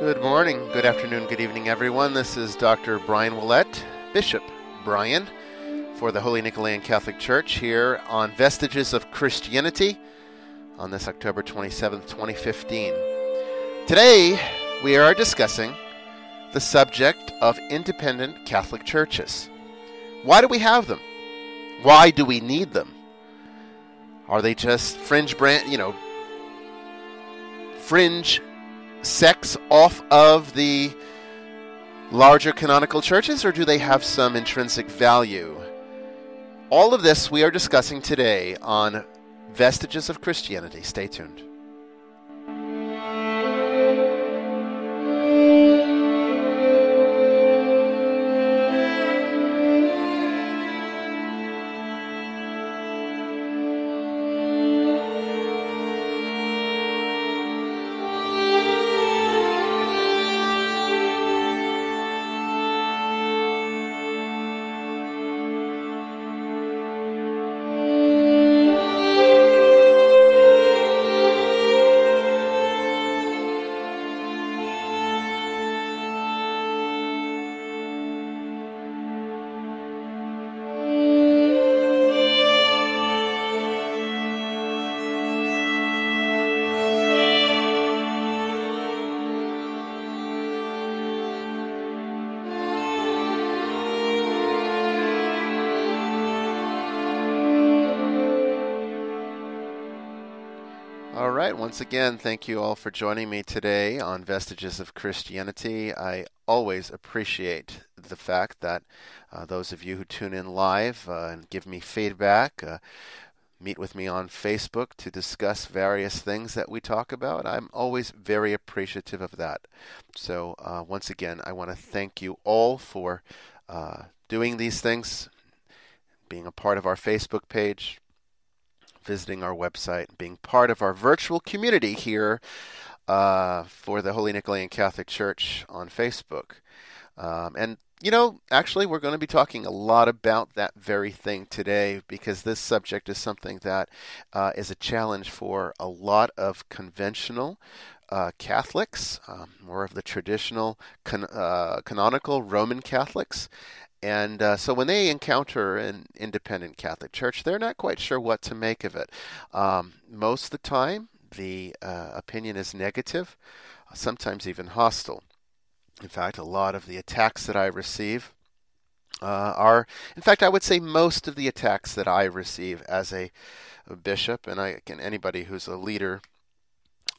Good morning, good afternoon, good evening, everyone. This is Dr. Bryan Ouellette, Bishop Bryan, for the Holy Nicolean Catholic Church here on Vestiges of Christianity on this October 27th, 2015. Today, we are discussing the subject of independent Catholic churches. Why do we have them? Why do we need them? Are they just fringe sects off of the larger canonical churches, or do they have some intrinsic value? All of this we are discussing today on Vestiges of Christianity. Stay tuned. Once again, thank you all for joining me today on Vestiges of Christianity. I always appreciate the fact that those of you who tune in live and give me feedback, meet with me on Facebook to discuss various things that we talk about. I'm always very appreciative of that. So once again, I want to thank you all for doing these things, being a part of our Facebook page, visiting our website, being part of our virtual community here for the Holy Nicolean Catholic Church on Facebook. Actually, we're going to be talking a lot about that very thing today, because this subject is something that is a challenge for a lot of conventional Catholics, more of the traditional canonical Roman Catholics. And so when they encounter an independent Catholic church, they're not quite sure what to make of it. Most of the time, the opinion is negative, sometimes even hostile. In fact, a lot of the attacks that I receive I would say most of the attacks that I receive as a bishop, and anybody who's a leader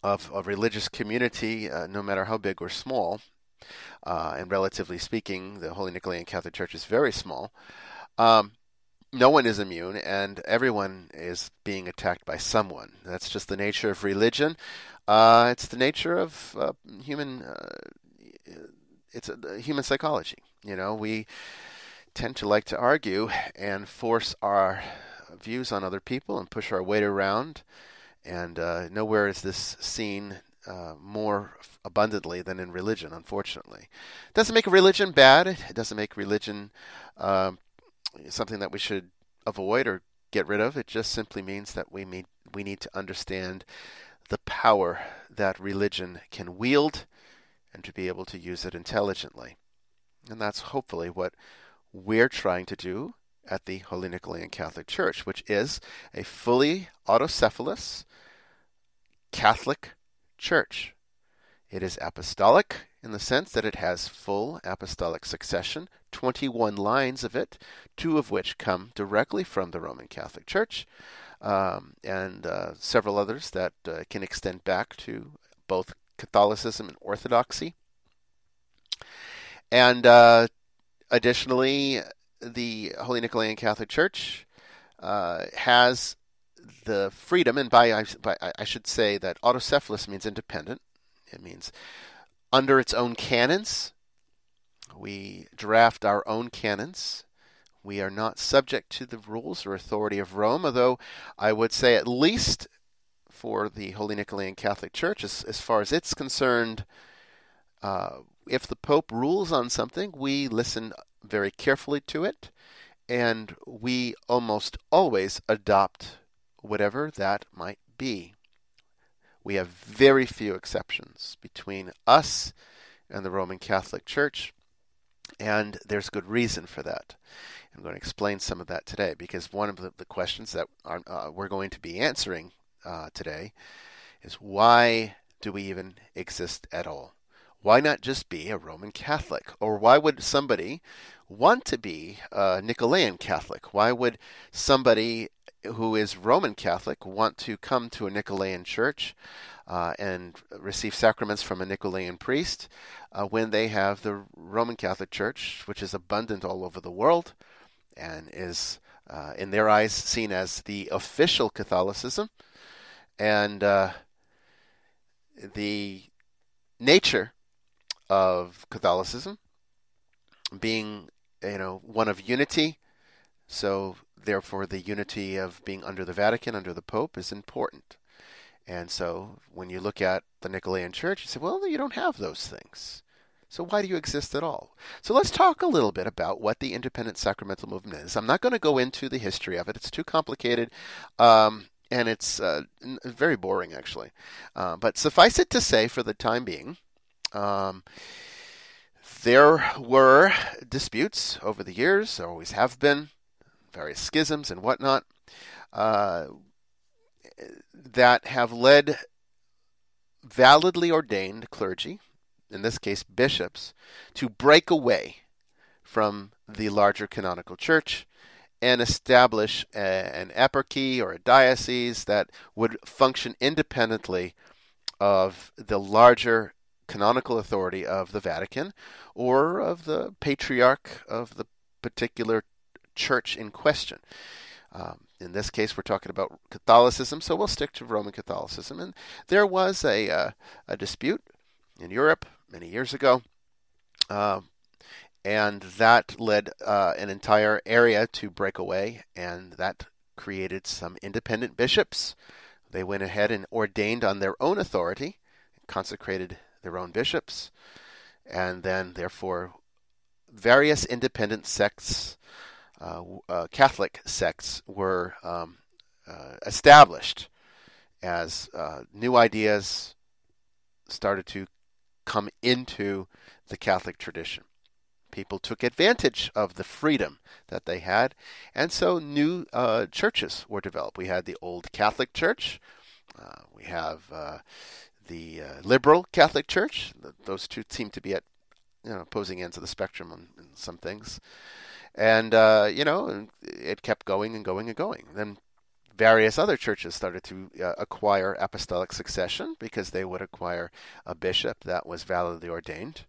of a religious community, no matter how big or small, and relatively speaking, the Holy Nicolean Catholic Church is very small. No one is immune, and everyone is being attacked by someone. That's just the nature of religion. It's the nature of human psychology. We tend to like to argue and force our views on other people and push our weight around. And nowhere is this seen more abundantly than in religion, unfortunately. It doesn't make religion bad. It doesn't make religion something that we should avoid or get rid of. It just simply means that we need to understand the power that religion can wield and to be able to use it intelligently. And that's hopefully what we're trying to do at the Holy Nicolean Catholic Church, which is a fully autocephalous Catholic Church. It is apostolic in the sense that it has full apostolic succession, 21 lines of it, 2 of which come directly from the Roman Catholic Church, and several others that can extend back to both Catholicism and Orthodoxy. And additionally, the Holy Nicolean Catholic Church has the freedom, and I should say that autocephalous means independent. It means under its own canons. We draft our own canons. We are not subject to the rules or authority of Rome, although I would say at least for the Holy Nicolean Catholic Church, as far as it's concerned, if the Pope rules on something, we listen very carefully to it, and we almost always adopt whatever that might be. We have very few exceptions between us in the Roman Catholic Church, and there's good reason for that. I'm going to explain some of that today, because one of the questions that we're going to be answering today is, why do we even exist at all? Why not just be a Roman Catholic? Or why would somebody want to be a Nicolaitanian Catholic? Why would somebody who is Roman Catholic want to come to a Nicolaitanian church and receive sacraments from a Nicolaitanian priest when they have the Roman Catholic Church, which is abundant all over the world and is, in their eyes, seen as the official Catholicism? And the nature of Catholicism being, one of unity, so therefore the unity of being under the Vatican, under the Pope, is important. And so when you look at the Nicolaitanian Church, you say, well, you don't have those things. So why do you exist at all? So let's talk a little bit about what the independent sacramental movement is. I'm not going to go into the history of it. It's too complicated. And it's very boring, actually. But suffice it to say, for the time being, there were disputes over the years. There always have been, various schisms and whatnot, that have led validly ordained clergy, in this case bishops, to break away from the larger canonical church and establish an eparchy or a diocese that would function independently of the larger canonical authority of the Vatican or of the patriarch of the particular church in question. In this case, we're talking about Catholicism, so we'll stick to Roman Catholicism. And there was a dispute in Europe many years ago, and that led an entire area to break away, and that created some independent bishops. They went ahead and ordained on their own authority, consecrated their own bishops, and then, therefore, various independent sects, Catholic sects, were established as new ideas started to come into the Catholic tradition. People took advantage of the freedom that they had, and so new churches were developed. We had the Old Catholic Church. We have the Liberal Catholic Church. Those two seem to be at opposing ends of the spectrum on some things. And, it kept going and going and going. Then various other churches started to acquire apostolic succession, because they would acquire a bishop that was validly ordained.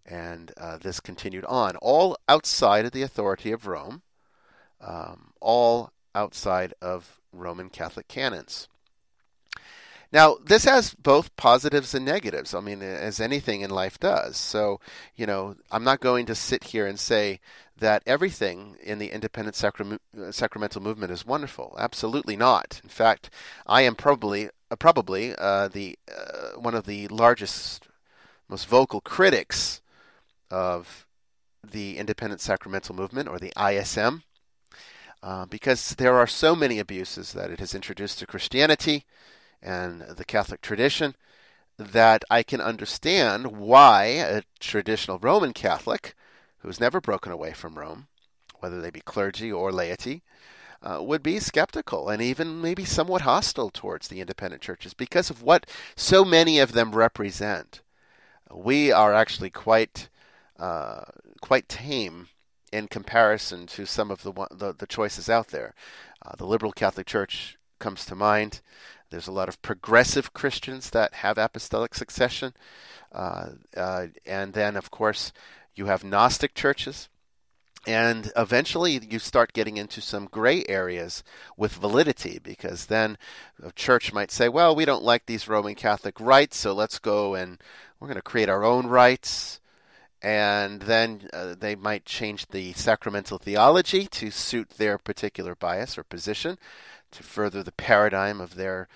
And this continued on, all outside of the authority of Rome, all outside of Roman Catholic canons. Now, this has both positives and negatives, as anything in life does. So, I'm not going to sit here and say that everything in the independent sacramental movement is wonderful. Absolutely not. In fact, I am probably the one of the largest, most vocal critics of the independent sacramental movement, or the ISM, because there are so many abuses that it has introduced to Christianity and the Catholic tradition, that I can understand why a traditional Roman Catholic, who's never broken away from Rome, whether they be clergy or laity, would be skeptical and even maybe somewhat hostile towards the independent churches, because of what so many of them represent. We are actually quite tame in comparison to some of the choices out there. The Liberal Catholic Church comes to mind. There's a lot of progressive Christians that have apostolic succession. And then, of course, you have Gnostic churches. And eventually you start getting into some gray areas with validity, because then a church might say, well, we don't like these Roman Catholic rites, so let's go and we're going to create our own rites. And then they might change the sacramental theology to suit their particular bias or position, to further the paradigm of their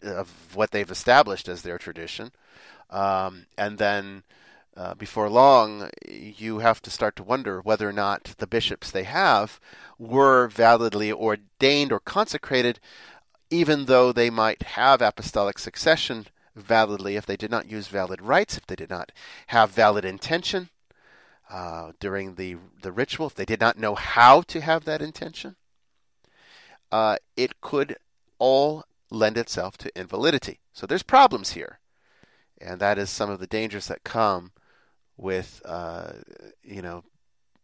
of what they've established as their tradition. And then before long, you have to start to wonder whether or not the bishops they have were validly ordained or consecrated, even though they might have apostolic succession validly, if they did not use valid rites, if they did not have valid intention during the ritual, if they did not know how to have that intention, it could all lend itself to invalidity. So there's problems here, and that is some of the dangers that come with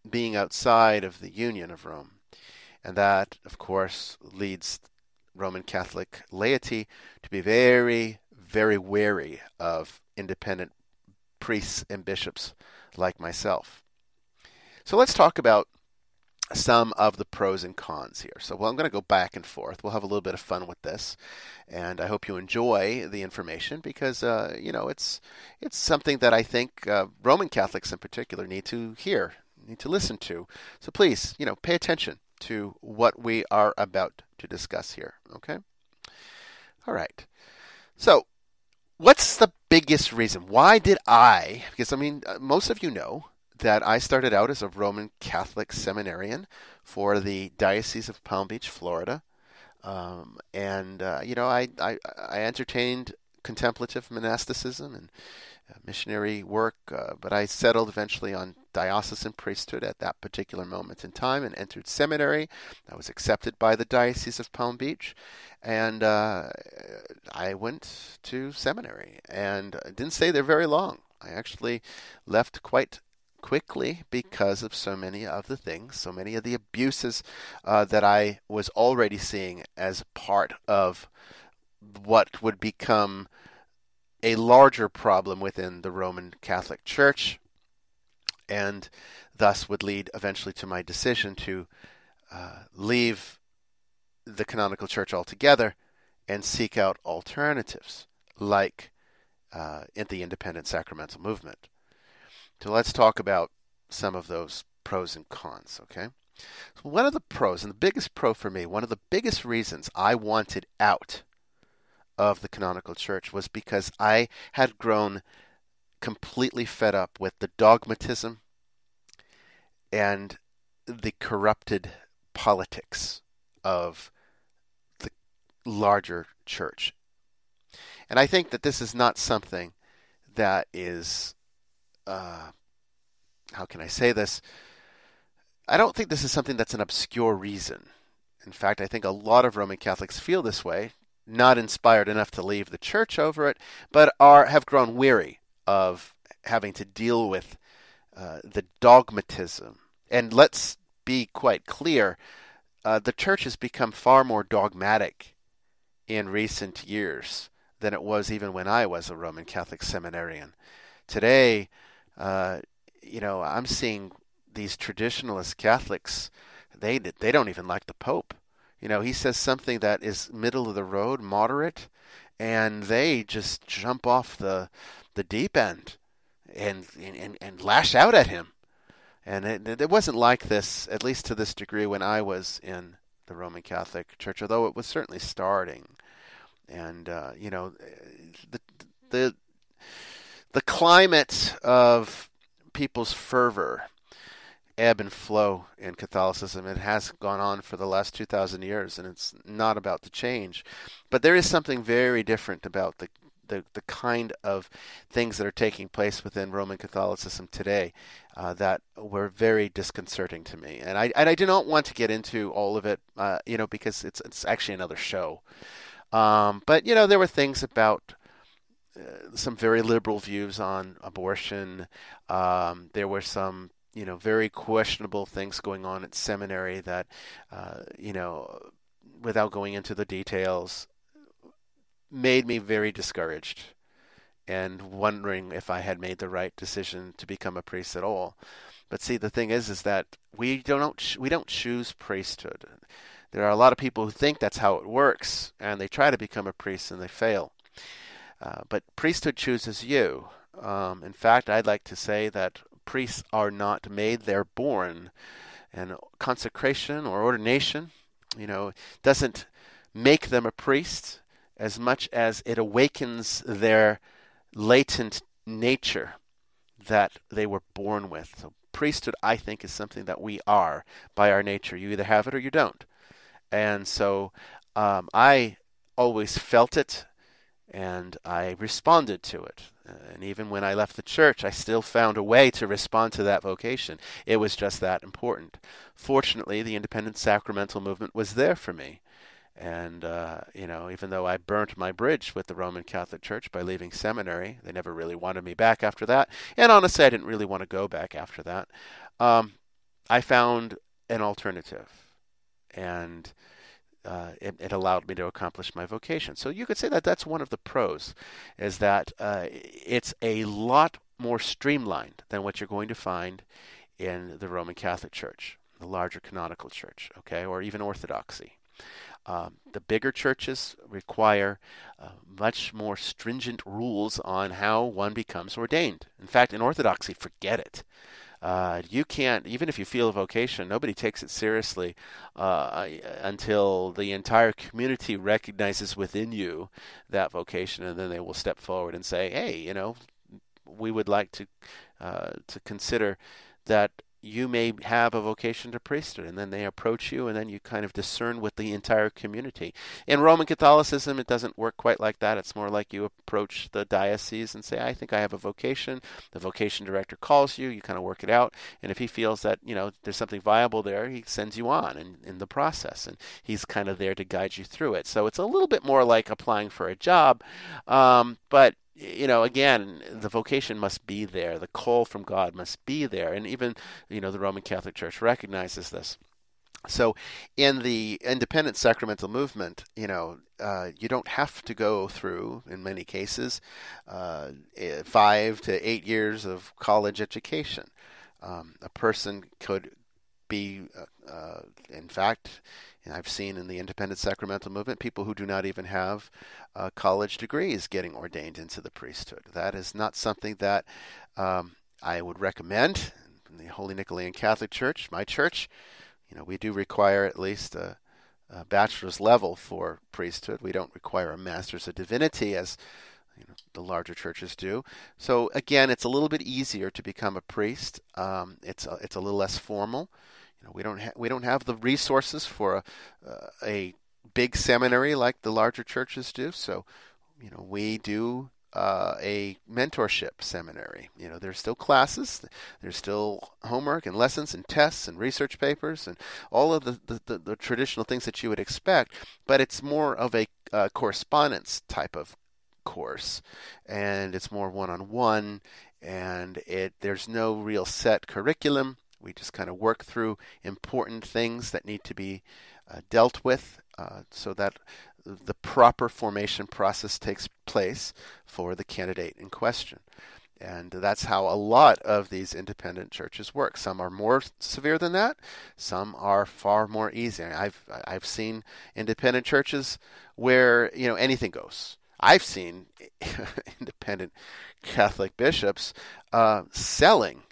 being outside of the union of Rome. And that, of course, leads Roman Catholic laity to be very, very wary of independent priests and bishops like myself. So let's talk about some of the pros and cons here. So I'm going to go back and forth. We'll have a little bit of fun with this, and I hope you enjoy the information because it's something that I think Roman Catholics in particular need to hear, need to listen to. So please, pay attention to what we are about to discuss here. Okay? All right. So what's the biggest reason? Why did I? Because most of you know that I started out as a Roman Catholic seminarian for the Diocese of Palm Beach, Florida. I entertained contemplative monasticism and missionary work, but I settled eventually on diocesan priesthood at that particular moment in time and entered seminary. I was accepted by the Diocese of Palm Beach, and I went to seminary, and I didn't stay there very long. I actually left quite quickly because of so many of the abuses that I was already seeing as part of what would become a larger problem within the Roman Catholic Church, and thus would lead eventually to my decision to leave the canonical church altogether and seek out alternatives like in the independent sacramental movement. So let's talk about some of those pros and cons, okay? So one of the pros, and the biggest pro for me, one of the biggest reasons I wanted out of the canonical church was because I had grown completely fed up with the dogmatism and the corrupted politics of the larger church. And I think that this is not something that is how can I say this? I don't think this is something that's an obscure reason. In fact, I think a lot of Roman Catholics feel this way, not inspired enough to leave the church over it, but have grown weary of having to deal with the dogmatism. And let's be quite clear, the church has become far more dogmatic in recent years than it was even when I was a Roman Catholic seminarian. Today, I'm seeing these traditionalist Catholics, they don't even like the Pope. He says something that is middle of the road, moderate, and they just jump off the deep end and lash out at him. And it wasn't like this, at least to this degree, when I was in the Roman Catholic Church, although it was certainly starting. And the climate of people's fervor ebb and flow in Catholicism. It has gone on for the last 2,000 years, and it's not about to change. But there is something very different about the kind of things that are taking place within Roman Catholicism today that were very disconcerting to me. And I do not want to get into all of it, because it's actually another show. But there were things about some very liberal views on abortion. There were some, very questionable things going on at seminary that, without going into the details, made me very discouraged and wondering if I had made the right decision to become a priest at all. But see, the thing is that we don't choose priesthood. There are a lot of people who think that's how it works, and they try to become a priest and they fail. But priesthood chooses you. In fact, I'd like to say that priests are not made, they're born. And consecration or ordination, doesn't make them a priest as much as it awakens their latent nature that they were born with. So priesthood, I think, is something that we are by our nature. You either have it or you don't. And so I always felt it And I responded to it. And even when I left the church, I still found a way to respond to that vocation. It was just that important. Fortunately, the independent sacramental movement was there for me. And, even though I burnt my bridge with the Roman Catholic Church by leaving seminary, they never really wanted me back after that. And honestly, I didn't really want to go back after that. I found an alternative. And it allowed me to accomplish my vocation. So you could say that that's one of the pros, is that it's a lot more streamlined than what you're going to find in the Roman Catholic Church, the larger canonical church, okay, or even Orthodoxy. The bigger churches require much more stringent rules on how one becomes ordained. In fact, in Orthodoxy, forget it. You can't, even if you feel a vocation, nobody takes it seriously until the entire community recognizes within you that vocation, and then they will step forward and say, "Hey, we would like to consider that you may have a vocation to priesthood," and then they approach you, and then you kind of discern with the entire community. In Roman Catholicism, it doesn't work quite like that. It's more like you approach the diocese and say, "I think I have a vocation." The vocation director calls you, you kind of work it out, and if he feels that there's something viable there, he sends you on in the process, and he's kind of there to guide you through it. So it's a little bit more like applying for a job, but again, the vocation must be there. The call from God must be there. And even, the Roman Catholic Church recognizes this. So in the independent sacramental movement, you don't have to go through, in many cases, 5 to 8 years of college education. A person could be, in fact, I've seen in the independent sacramental movement people who do not even have college degrees getting ordained into the priesthood. That is not something that I would recommend. In the Holy Nicolean Catholic Church, my church, we do require at least a bachelor's level for priesthood. We don't require a master's of divinity as the larger churches do. So again, it's a little bit easier to become a priest. It's a little less formal. We don't have the resources for a big seminary like the larger churches do. So, we do a mentorship seminary. There's still classes, there's still homework and lessons and tests and research papers and all of the traditional things that you would expect, but it's more of a correspondence type of course, and it's more one-on-one, and there's no real set curriculum. We just kind of work through important things that need to be dealt with so that the proper formation process takes place for the candidate in question. And that's how a lot of these independent churches work. Some are more severe than that. Some are far more easy. I've seen independent churches where anything goes. I've seen independent Catholic bishops selling.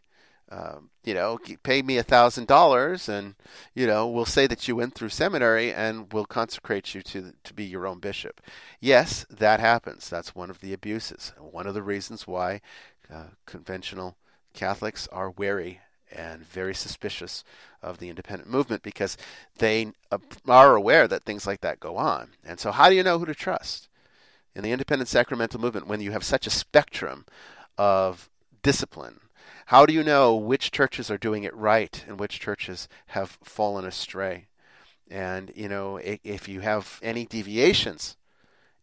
Pay me $1,000, and we'll say that you went through seminary, and we'll consecrate you to be your own bishop. Yes, that happens. That's one of the abuses. One of the reasons why conventional Catholics are wary and very suspicious of the independent movement, because they are aware that things like that go on. And so, how do you know who to trust in the independent sacramental movement when you have such a spectrum of discipline? How do you know which churches are doing it right and which churches have fallen astray? And, if you have any deviations,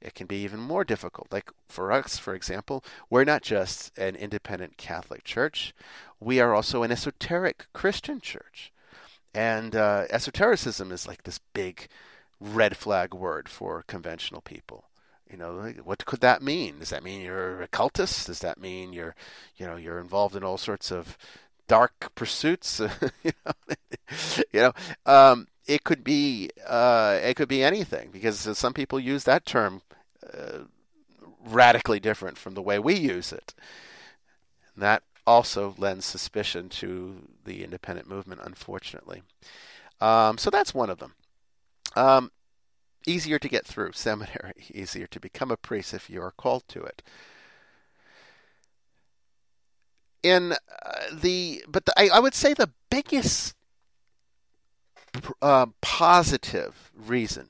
it can be even more difficult. Like for us, for example, we're not just an independent Catholic church. We are also an esoteric Christian church. And esotericism is like this big red flag word for conventional people. What could that mean? Does that mean you're a cultist? Does that mean you're involved in all sorts of dark pursuits? It could be anything, because some people use that term radically different from the way we use it. And that also lends suspicion to the independent movement, unfortunately. So that's one of them. Easier to get through seminary, easier to become a priest if you are called to it. I would say the biggest positive reason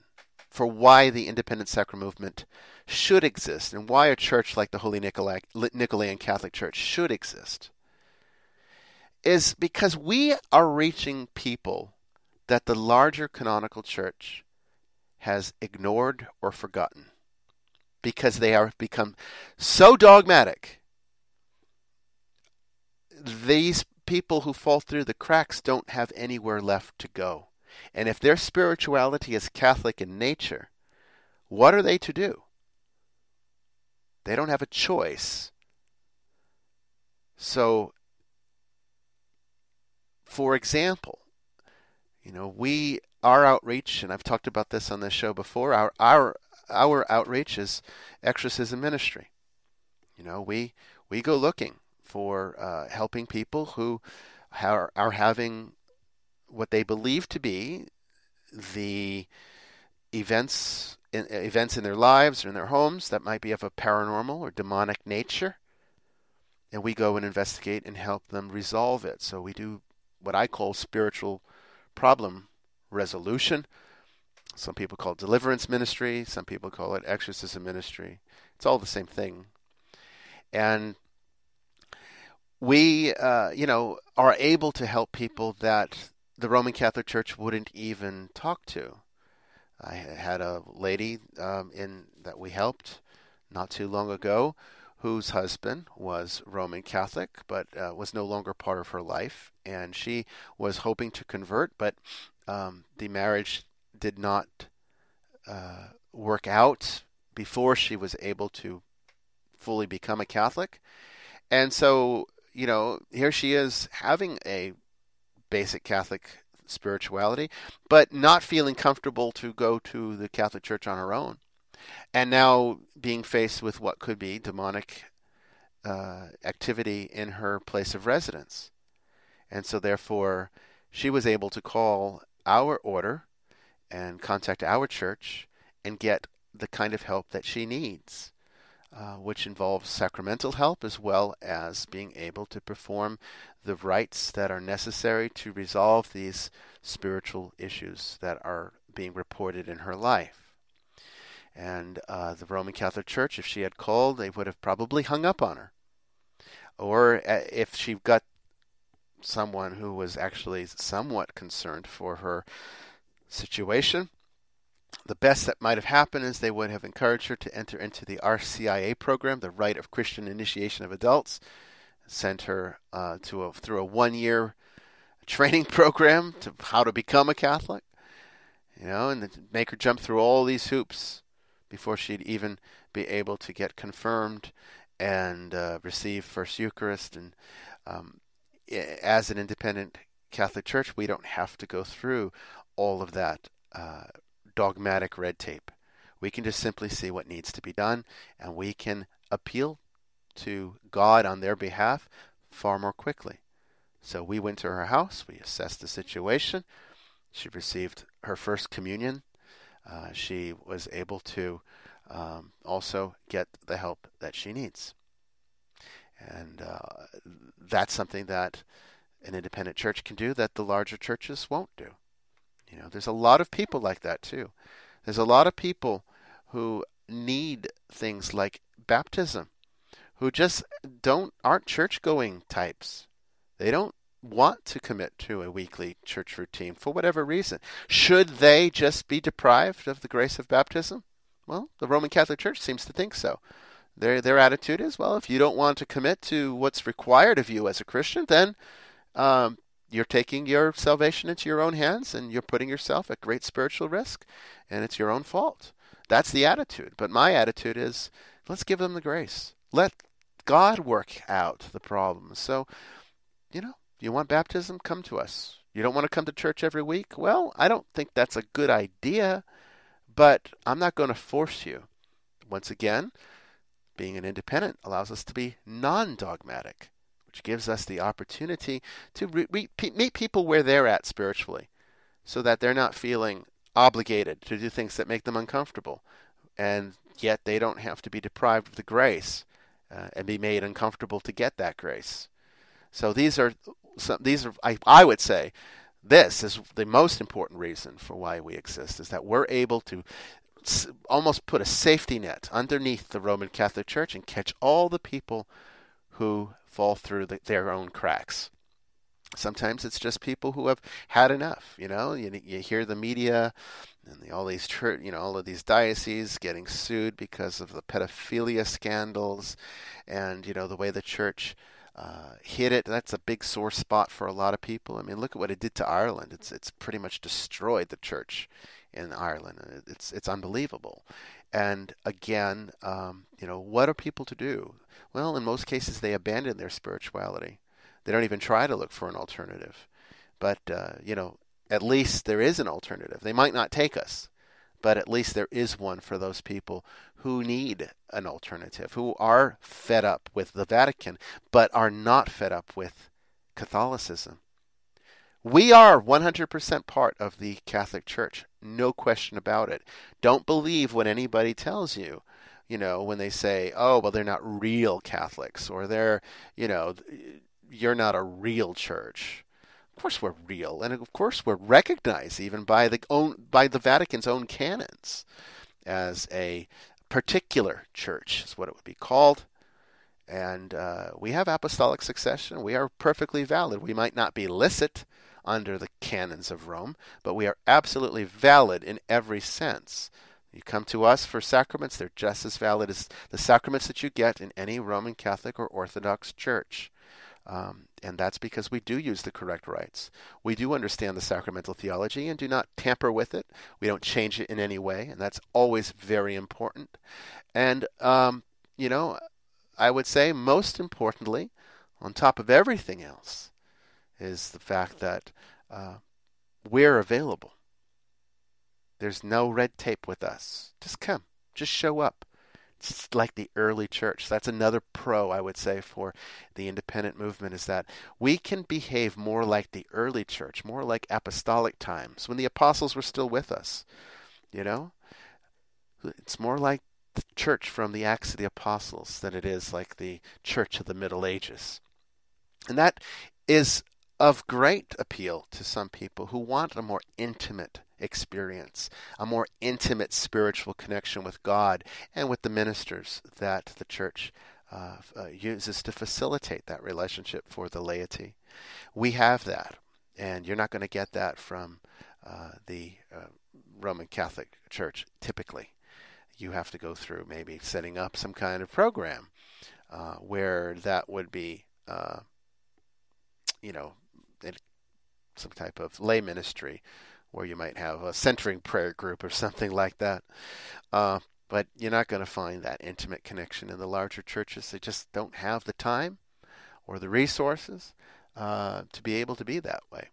for why the independent sacramental movement should exist and why a church like the Holy Nicolaitan Catholic Church should exist is because we are reaching people that the larger canonical church has ignored or forgotten because they are become so dogmatic. These people who fall through the cracks don't have anywhere left to go. And if their spirituality is Catholic in nature, what are they to do? They don't have a choice. So, for example, our outreach, and I've talked about this on this show before, our outreach is exorcism ministry. We go looking for helping people who are having what they believe to be the events in their lives or in their homes that might be of a paranormal or demonic nature, and we go and investigate and help them resolve it. So we do what I call spiritual problem resolution. Some people call it deliverance ministry. Some people call it exorcism ministry. It's all the same thing. And we, are able to help people that the Roman Catholic Church wouldn't even talk to. I had a lady that we helped not too long ago whose husband was Roman Catholic but was no longer part of her life, and she was hoping to convert, but the marriage did not work out before she was able to fully become a Catholic. And so, here she is having a basic Catholic spirituality, but not feeling comfortable to go to the Catholic Church on her own. And now being faced with what could be demonic activity in her place of residence. And so therefore, she was able to call our order and contact our church and get the kind of help that she needs, which involves sacramental help as well as being able to perform the rites that are necessary to resolve these spiritual issues that are being reported in her life. And the Roman Catholic Church, if she had called, they would have probably hung up on her. Or if she got someone who was actually somewhat concerned for her situation, the best that might have happened is they would have encouraged her to enter into the RCIA program, the Rite of Christian Initiation of Adults, sent her through a 1-year training program to how to become a Catholic, and make her jump through all these hoops before she'd even be able to get confirmed and receive First Eucharist. And as an independent Catholic Church, we don't have to go through all of that dogmatic red tape. We can just simply see what needs to be done, and we can appeal to God on their behalf far more quickly. So we went to her house, we assessed the situation, she received her first communion, she was able to also get the help that she needs. And that's something that an independent church can do that the larger churches won't do. There's a lot of people like that too. There's a lot of people who need things like baptism, who just aren't church-going types. They don't want to commit to a weekly church routine for whatever reason. Should they just be deprived of the grace of baptism? Well, the Roman Catholic Church seems to think so. Their attitude is, well, if you don't want to commit to what's required of you as a Christian, then you're taking your salvation into your own hands, and you're putting yourself at great spiritual risk, and it's your own fault. That's the attitude. But my attitude is, let's give them the grace. Let God work out the problem. So, you want baptism? Come to us. You don't want to come to church every week? Well, I don't think that's a good idea, but I'm not going to force you. Once again, being an independent allows us to be non-dogmatic, which gives us the opportunity to meet people where they're at spiritually, so that they're not feeling obligated to do things that make them uncomfortable, and yet they don't have to be deprived of the grace and be made uncomfortable to get that grace. So I would say, this is the most important reason for why we exist, is that we're able to almost put a safety net underneath the Roman Catholic Church and catch all the people who fall through their own cracks. Sometimes it's just people who have had enough. You hear the media and all these all of these dioceses getting sued because of the pedophilia scandals, and the way the church hid it. That's a big sore spot for a lot of people. I mean, look at what it did to Ireland. It's pretty much destroyed the church in Ireland. It's unbelievable. And again, what are people to do? Well, in most cases, they abandon their spirituality. They don't even try to look for an alternative. But, at least there is an alternative. They might not take us, but at least there is one for those people who need an alternative, who are fed up with the Vatican, but are not fed up with Catholicism. We are 100% part of the Catholic Church, no question about it. Don't believe what anybody tells you. When they say, oh, well, they're not real Catholics, or they're, you're not a real church. Of course we're real, and of course we're recognized even by the Vatican's own canons as a particular church, is what it would be called. And we have apostolic succession. We are perfectly valid. We might not be licit under the canons of Rome, but we are absolutely valid in every sense. You come to us for sacraments, they're just as valid as the sacraments that you get in any Roman Catholic or Orthodox church. And that's because we do use the correct rites. We do understand the sacramental theology and do not tamper with it. We don't change it in any way, and that's always very important. And, I would say most importantly, on top of everything else, is the fact that we're available. There's no red tape with us. Just come. Just show up. It's like the early church. That's another pro, I would say, for the independent movement, is that we can behave more like the early church, more like apostolic times, when the apostles were still with us. It's more like the church from the Acts of the Apostles than it is like the church of the Middle Ages. And that is of great appeal to some people who want a more intimate experience, a more intimate spiritual connection with God and with the ministers that the church uses to facilitate that relationship for the laity. We have that, and you're not going to get that from the Roman Catholic Church typically. You have to go through maybe setting up some kind of program where that would be some type of lay ministry, where you might have a centering prayer group or something like that. But you're not going to find that intimate connection in the larger churches. They just don't have the time or the resources to be able to be that way.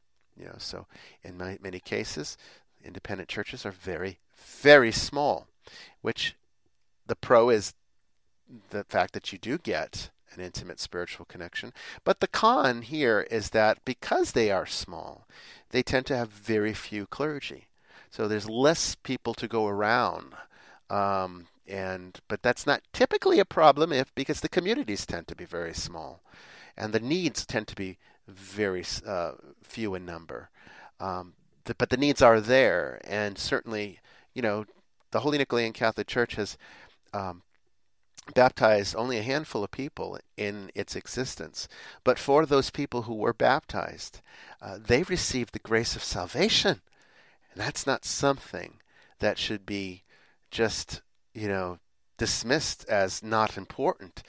So in many cases, independent churches are very, very small, which the pro is the fact that you do get an intimate spiritual connection. But the con here is that because they are small, they tend to have very few clergy. So there's less people to go around. But that's not typically a problem because the communities tend to be very small. And the needs tend to be very few in number. But the needs are there. And certainly, the Holy Nicolean Catholic Church has baptized only a handful of people in its existence. But for those people who were baptized, they received the grace of salvation. And that's not something that should be just, dismissed as not important.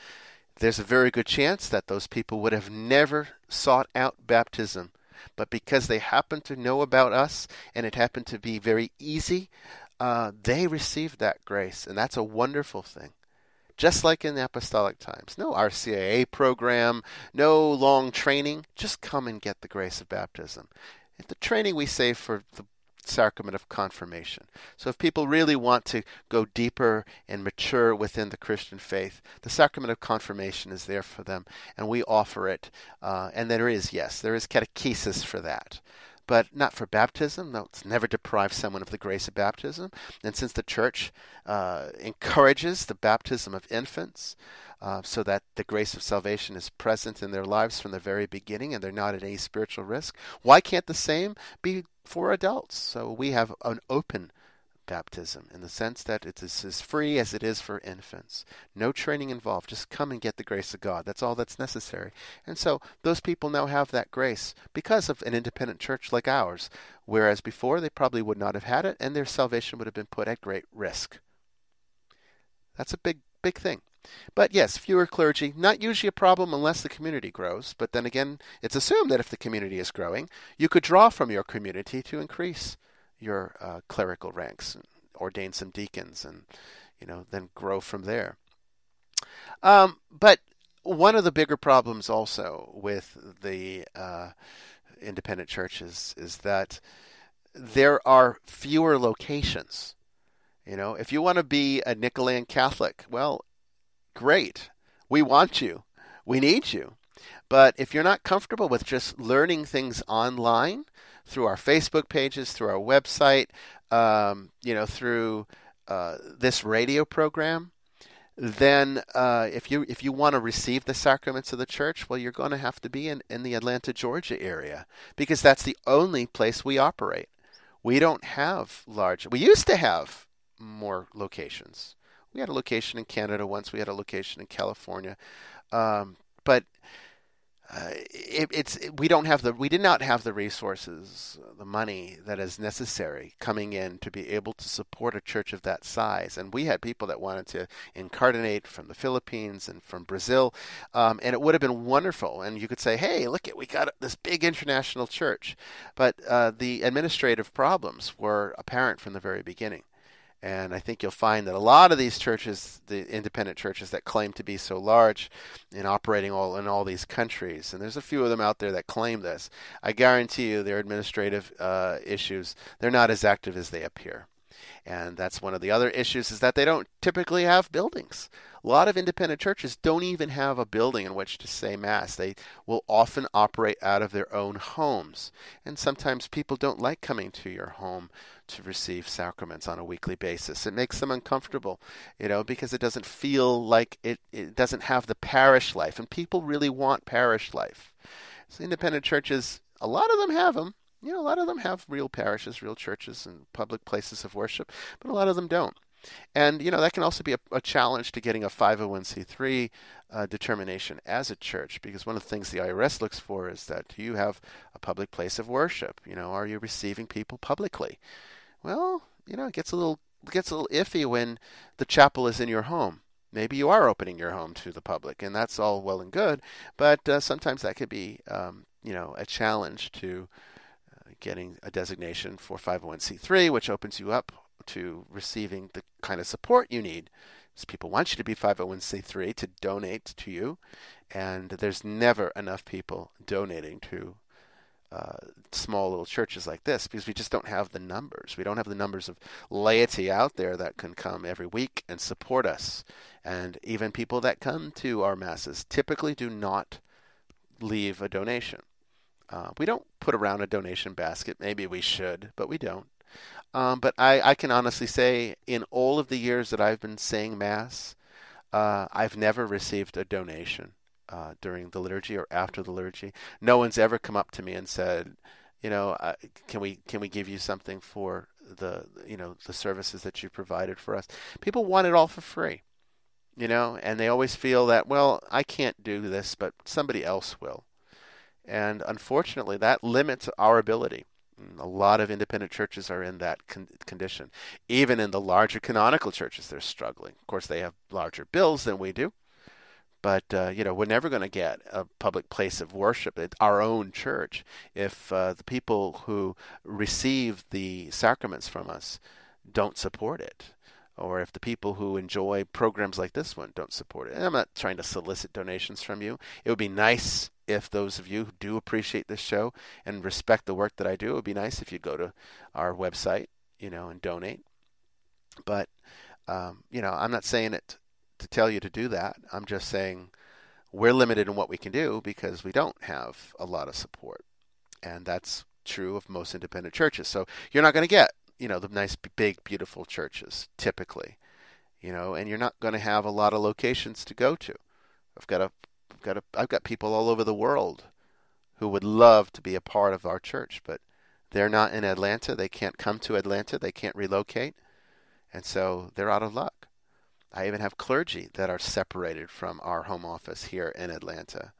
There's a very good chance that those people would have never sought out baptism. But because they happen to know about us and it happened to be very easy, they received that grace. And that's a wonderful thing. Just like in the apostolic times. No RCIA program, no long training. Just come and get the grace of baptism. The training we save for the sacrament of confirmation. So if people really want to go deeper and mature within the Christian faith, the sacrament of confirmation is there for them, and we offer it. And there is catechesis for that. But not for baptism. No, it's never deprive someone of the grace of baptism. And since the Church encourages the baptism of infants so that the grace of salvation is present in their lives from the very beginning and they're not at any spiritual risk, why can't the same be for adults? So we have an open baptism in the sense that it is as free as it is for infants. No training involved. Just come and get the grace of God. That's all that's necessary. And so those people now have that grace because of an independent church like ours, whereas before they probably would not have had it, and their salvation would have been put at great risk. That's a big, big thing. But yes, fewer clergy, not usually a problem unless the community grows. But then again, it's assumed that if the community is growing, you could draw from your community to increase your clerical ranks, and ordain some deacons, and then grow from there. But one of the bigger problems also with the independent churches is that there are fewer locations. If you want to be a Nicolaitan Catholic, well, great. We want you. We need you. But if you're not comfortable with just learning things online through our Facebook pages, through our website, through this radio program, then if you want to receive the sacraments of the church, well, you're going to have to be in the Atlanta, Georgia area, because that's the only place we operate. We don't have we used to have more locations. We had a location in Canada once. We had a location in California, but we did not have the resources, the money that is necessary coming in to be able to support a church of that size. And we had people that wanted to incarnate from the Philippines and from Brazil, and it would have been wonderful. And you could say, hey, look, we got this big international church. But the administrative problems were apparent from the very beginning. And I think you'll find that a lot of these churches, the independent churches that claim to be so large and operating in all these countries, and there's a few of them out there that claim this, I guarantee you their administrative issues, they're not as active as they appear. And that's one of the other issues, is that they don't typically have buildings. A lot of independent churches don't even have a building in which to say Mass. They will often operate out of their own homes. And sometimes people don't like coming to your home to receive sacraments on a weekly basis. It makes them uncomfortable, because it doesn't feel like it doesn't have the parish life. And people really want parish life. So independent churches, a lot of them have them. A lot of them have real parishes, real churches, and public places of worship, but a lot of them don't. And, that can also be a challenge to getting a 501c3 determination as a church, because one of the things the IRS looks for is that do you have a public place of worship? Are you receiving people publicly? Well, it gets a little iffy when the chapel is in your home. Maybe you are opening your home to the public, and that's all well and good, but sometimes that could be, a challenge to getting a designation for 501c3, which opens you up to receiving the kind of support you need. So people want you to be 501c3 to donate to you, and there's never enough people donating to small little churches like this, because we just don't have the numbers. We don't have the numbers of laity out there that can come every week and support us. And even people that come to our Masses typically do not leave a donation. We don't put around a donation basket. Maybe we should, but we don't. But I can honestly say, in all of the years that I've been saying Mass, I've never received a donation during the liturgy or after the liturgy. No one's ever come up to me and said, can we give you something for the services that you provided for us? People want it all for free, and they always feel that, well, I can't do this, but somebody else will. And unfortunately, that limits our ability. A lot of independent churches are in that condition. Even in the larger canonical churches, they're struggling. Of course, they have larger bills than we do. But, we're never going to get a public place of worship at our own church if the people who receive the sacraments from us don't support it, or if the people who enjoy programs like this one don't support it. And I'm not trying to solicit donations from you. It would be nice if those of you who do appreciate this show and respect the work that I do, it would be nice if you go to our website, and donate. But, I'm not saying it to tell you to do that. I'm just saying we're limited in what we can do because we don't have a lot of support. And that's true of most independent churches. So you're not going to get, the nice, big, beautiful churches typically, and you're not going to have a lot of locations to go to. I've got people all over the world who would love to be a part of our church, but they're not in Atlanta. They can't come to Atlanta. They can't relocate. And so they're out of luck. I even have clergy that are separated from our home office here in Atlanta.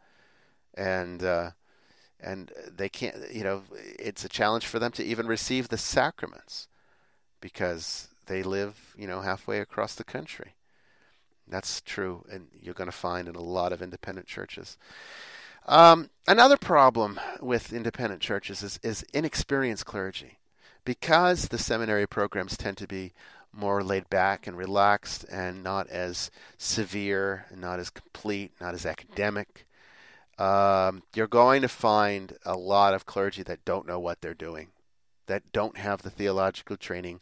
And and they can't, it's a challenge for them to even receive the sacraments because they live, halfway across the country. That's true, and you're going to find in a lot of independent churches. Another problem with independent churches is inexperienced clergy. Because the seminary programs tend to be more laid back and relaxed and not as severe, and not as complete, not as academic, you're going to find a lot of clergy that don't know what they're doing, that don't have the theological training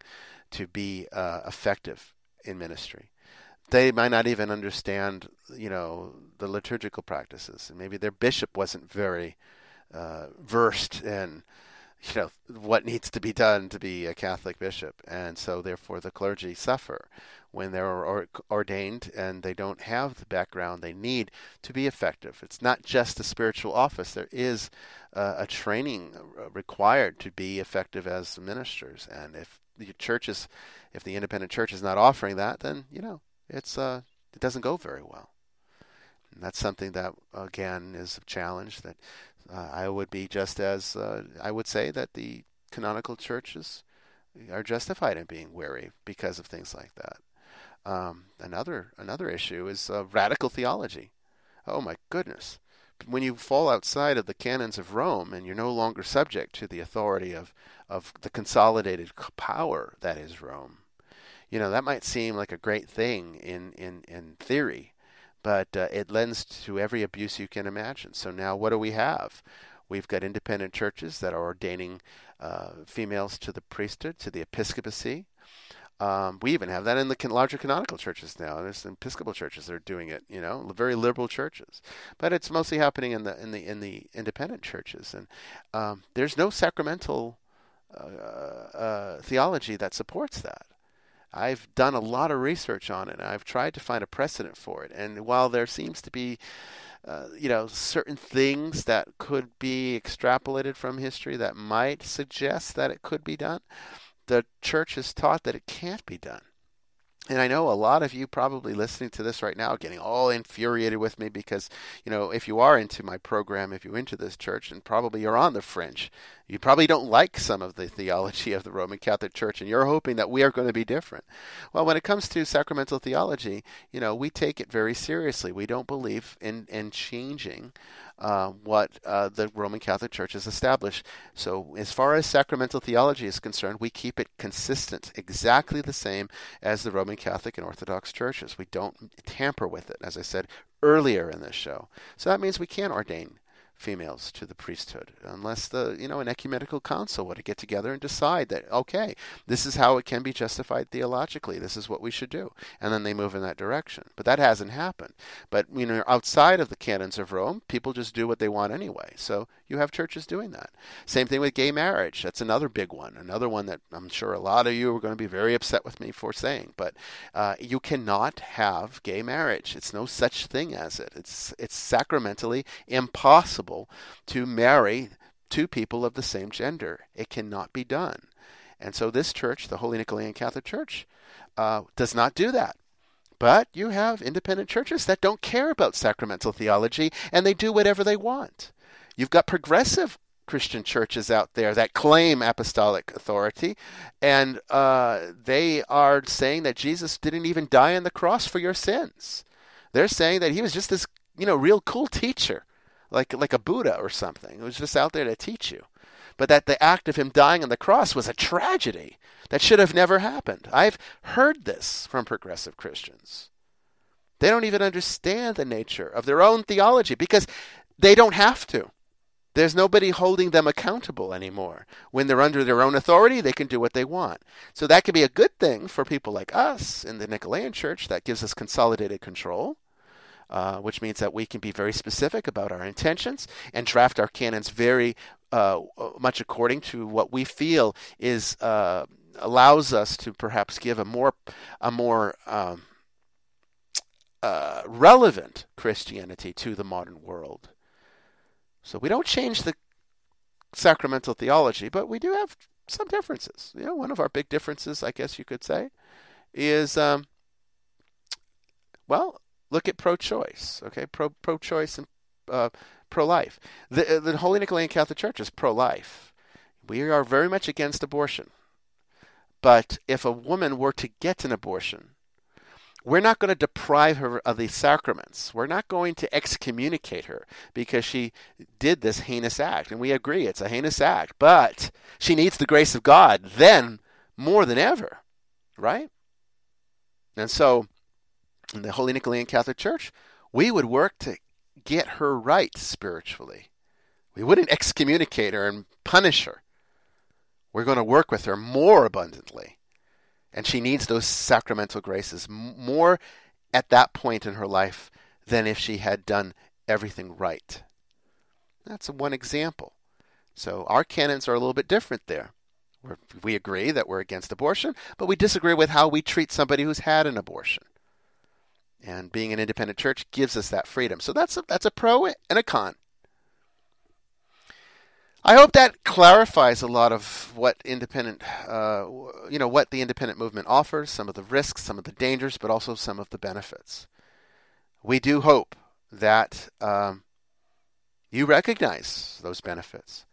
to be effective in ministry. They might not even understand, the liturgical practices. And maybe their bishop wasn't very versed in, what needs to be done to be a Catholic bishop. And so therefore the clergy suffer when they're ordained and they don't have the background they need to be effective. It's not just a spiritual office. There is a training required to be effective as ministers. And if the independent church is not offering that, then, it doesn't go very well. And that's something that, again, is a challenge that I would be just as, I would say that the canonical churches are justified in being wary because of things like that. Another issue is radical theology. Oh my goodness. When you fall outside of the canons of Rome and you're no longer subject to the authority of the consolidated power that is Rome, that might seem like a great thing in theory, but it lends to every abuse you can imagine. So now what do we have? We've got independent churches that are ordaining females to the priesthood, to the episcopacy. We even have that in the larger canonical churches now. There's some Episcopal churches that are doing it, very liberal churches. But it's mostly happening in the independent churches. And there's no sacramental theology that supports that. I've done a lot of research on it. I've tried to find a precedent for it. And while there seems to be, certain things that could be extrapolated from history that might suggest that it could be done, the church has taught that it can't be done. And I know a lot of you probably listening to this right now getting all infuriated with me because, if you are into my program, if you're into this church, and probably you're on the fringe, you probably don't like some of the theology of the Roman Catholic Church, and you're hoping that we are going to be different. Well, when it comes to sacramental theology, we take it very seriously. We don't believe in changing what the Roman Catholic Church has established. So as far as sacramental theology is concerned, we keep it consistent, exactly the same as the Roman Catholic and Orthodox churches. We don't tamper with it, as I said earlier in this show. So that means we can't ordain females to the priesthood unless an ecumenical council were to get together and decide that, okay, this is how it can be justified theologically, this is what we should do, and then they move in that direction. But that hasn't happened. But outside of the canons of Rome, people just do what they want anyway. So you have churches doing that. Same thing with gay marriage. That's another big one, another one that I'm sure a lot of you are going to be very upset with me for saying. But you cannot have gay marriage. It's no such thing as it. It's sacramentally impossible to marry two people of the same gender. It cannot be done. And so this church, the Holy Nicolean Catholic Church, does not do that. But you have independent churches that don't care about sacramental theology, and they do whatever they want. You've got progressive Christian churches out there that claim apostolic authority, and they are saying that Jesus didn't even die on the cross for your sins. They're saying that he was just this, real cool teacher, like a Buddha or something. It was just out there to teach you. But that the act of him dying on the cross was a tragedy that should have never happened. I've heard this from progressive Christians. They don't even understand the nature of their own theology because they don't have to. There's nobody holding them accountable anymore. When they're under their own authority, they can do what they want. So that can be a good thing for people like us in the Nicolean Church. That gives us consolidated control, which means that we can be very specific about our intentions and draft our canons very much according to what we feel is allows us to perhaps give a more relevant Christianity to the modern world. So we don't change the sacramental theology, but we do have some differences. One of our big differences, I guess you could say, is, well, look at pro-choice, okay? Pro-choice and pro-life. The Holy Nicolean Catholic Church is pro-life. We are very much against abortion. But if a woman were to get an abortion, we're not going to deprive her of the sacraments. We're not going to excommunicate her because she did this heinous act. And we agree it's a heinous act. But she needs the grace of God then more than ever, right? And so in the Holy Nicolean Catholic Church, we would work to get her right spiritually. We wouldn't excommunicate her and punish her. We're going to work with her more abundantly. And she needs those sacramental graces more at that point in her life than if she had done everything right. That's one example. So our canons are a little bit different there. We agree that we're against abortion, but we disagree with how we treat somebody who's had an abortion. And being an independent church gives us that freedom. So that's a pro and a con. I hope that clarifies a lot of what independent, what the independent movement offers, some of the risks, some of the dangers, but also some of the benefits. We do hope that you recognize those benefits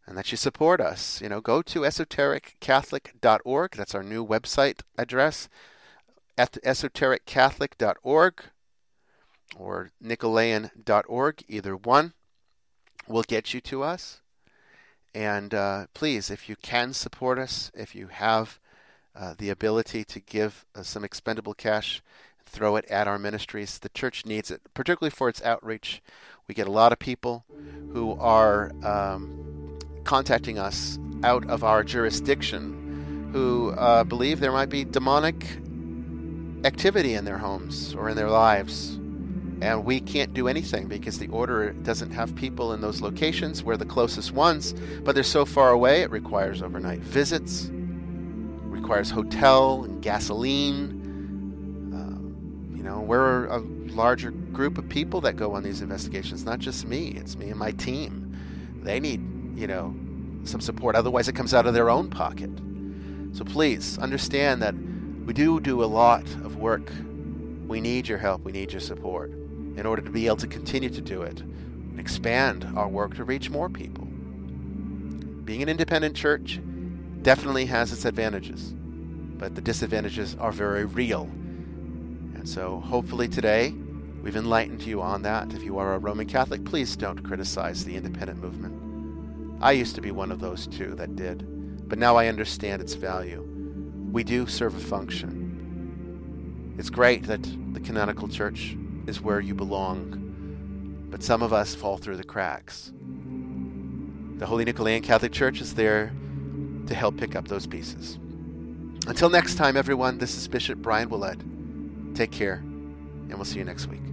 and that you support us. Go to esotericcatholic.org. That's our new website address, at esotericcatholic.org or Nicolean.org. Either one will get you to us. And please, if you can support us, if you have the ability to give some expendable cash, throw it at our ministries. The church needs it, particularly for its outreach. We get a lot of people who are contacting us out of our jurisdiction who believe there might be demonic activity in their homes or in their lives. And we can't do anything because the order doesn't have people in those locations. We're the closest ones, but they're so far away it requires overnight visits, requires hotel and gasoline. We're a larger group of people that go on these investigations, not just me. It's me and my team. They need, some support. Otherwise it comes out of their own pocket. So please understand that we do a lot of work. We need your help. We need your support in order to be able to continue to do it and expand our work to reach more people. Being an independent church definitely has its advantages, but the disadvantages are very real. And so hopefully today we've enlightened you on that. If you are a Roman Catholic, please don't criticize the independent movement. I used to be one of those too that did, but now I understand its value. We do serve a function. It's great that the canonical church is where you belong, but some of us fall through the cracks. The Holy Nicolean Catholic Church is there to help pick up those pieces. Until next time, everyone, this is Bishop Bryan Ouellette. Take care, and we'll see you next week.